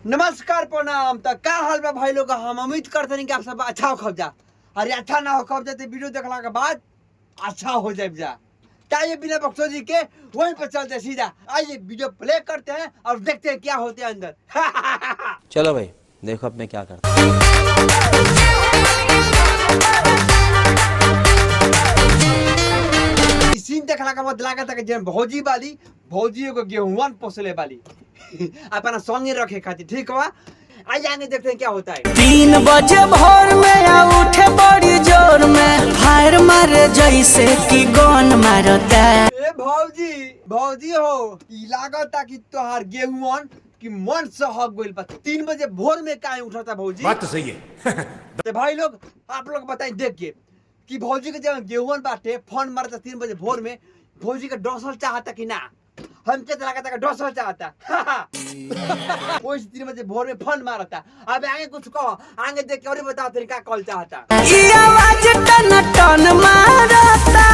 नमस्कार प्रणाम। तो क्या हाल बा भाई लोग, हम उम्मीद करते हैं कि आप सब अच्छा हो खब जा। अरे अच्छा ना हो खब जा तो वीडियो देखला के बाद अच्छा हो जाए जा। चाहिए बिना बक्सोजी के वहीं पर चलते सीधा। आइए वीडियो प्ले करते हैं और देखते हैं क्या होते हैं अंदर। चलो भाई देखो अब मैं क्या करता सीन देखला के बाद लगा था कि जन भौजी वाली भौजी को गेहूं पोसले वाली अपना संगे रखे खातिर ठीक बा। आइए आगे देखते हैं क्या होता है। 3 बजे भोर में आ उठे बड़ी जोर में फायर मारे जैसे कि गन मारता। ए भौजी भौजी हो ई लागता कि तोहार गेहूं कि मन से हक गइल बा। 3 बजे भोर में काहे उठता भौजी? बात तो सही है। तो भाई लोग आप लोग बताएं देख के कि भौजी के जब गेहूं बाटे फोन मारता 3 बजे भोर में, भौजी का डोसल चाहता कि ना? हमके तो लगता है डोसल चाहता। वो 3 बजे भोर में फोन मारता। अब आगे कुछ कहो, आगे देख के और बताओ तरीका कॉल चाहता। ई आवाज टन टन मारता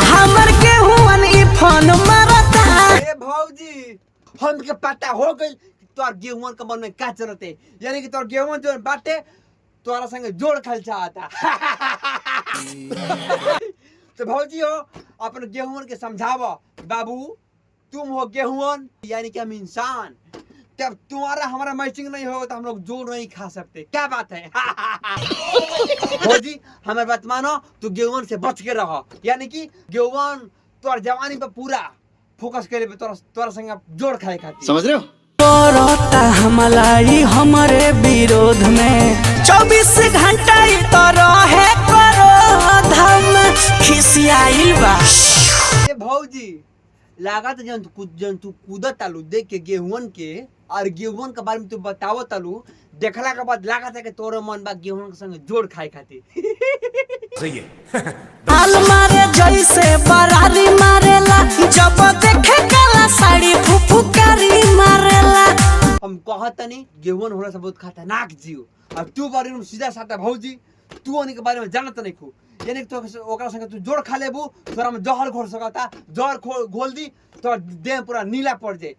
हमर गेहूं ई फोन मारता। ए भौजी हमके पता हो गइल तोर गेहूं के मन में का चलते, यानी कि तोर गेहूं जो बाटे तोरा संगे जोड़ खाल चाहता। तो भौजी हो अपन गेहूं के समझावो, बाबू तुम हो गेहूं यानी कि हम इंसान, जब तुम्हारा हमारा मैचिंग नहीं होगा तो हम लोग जोड़ नहीं खा सकते। क्या बात है? भौजी हमारी बात मानो, तू गेहूं से बच के रहो, यानी कि गेहूं तोर जवानी पे पूरा फोकस करे पे तोरा संगे जोड़ खाए खातिर। समझ रहे हो? करता हमलाई हमारे विरोध में 24 घंटा ई तो रहे करो धम खिसियाइल बा। ए भौजी लागत जन तू कूदत तालू देख के गेहूं के और गेहूं के बारे में तू बतावो तालू, देखला के बाद लागत है कि तोरे मन बा गेहूं के संग जोड़ खाए खातिर। सही है। हाल मारे जैसे बरारी मारेला जब देखे काला साड़ी फुफुकारी मारेला। हम कहत नहीं गेहूं होला से बहुत खतरनाक जीव, अब तू बारे में सीधा साधा भौजी तू उन्हीं के बारे में जानत नहीं खू, यानी तो ओकरा संगे तू जोड़ खा लेबू तोरा में जहर घोल सकता। जहर घोल दी तो देह पूरा नीला पड़ जाए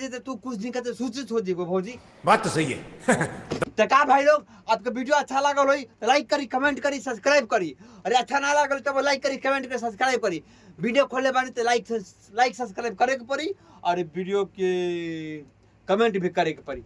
तो तू कुछ दिन कहते सूचित हो जेबो भौजी। बात तो सही है। तो का भाई लोग आपका वीडियो अच्छा लागल होई तो लाइक करी, कमेंट करी, सब्सक्राइब करी। अरे अच्छा ना लागल तो लाइक करी, कमेंट करी, सब्सक्राइब करी। वीडियो खोले बानी तो लाइक सब्सक्राइब करे के पड़ी और वीडियो के कमेंट भी करे के पड़ी।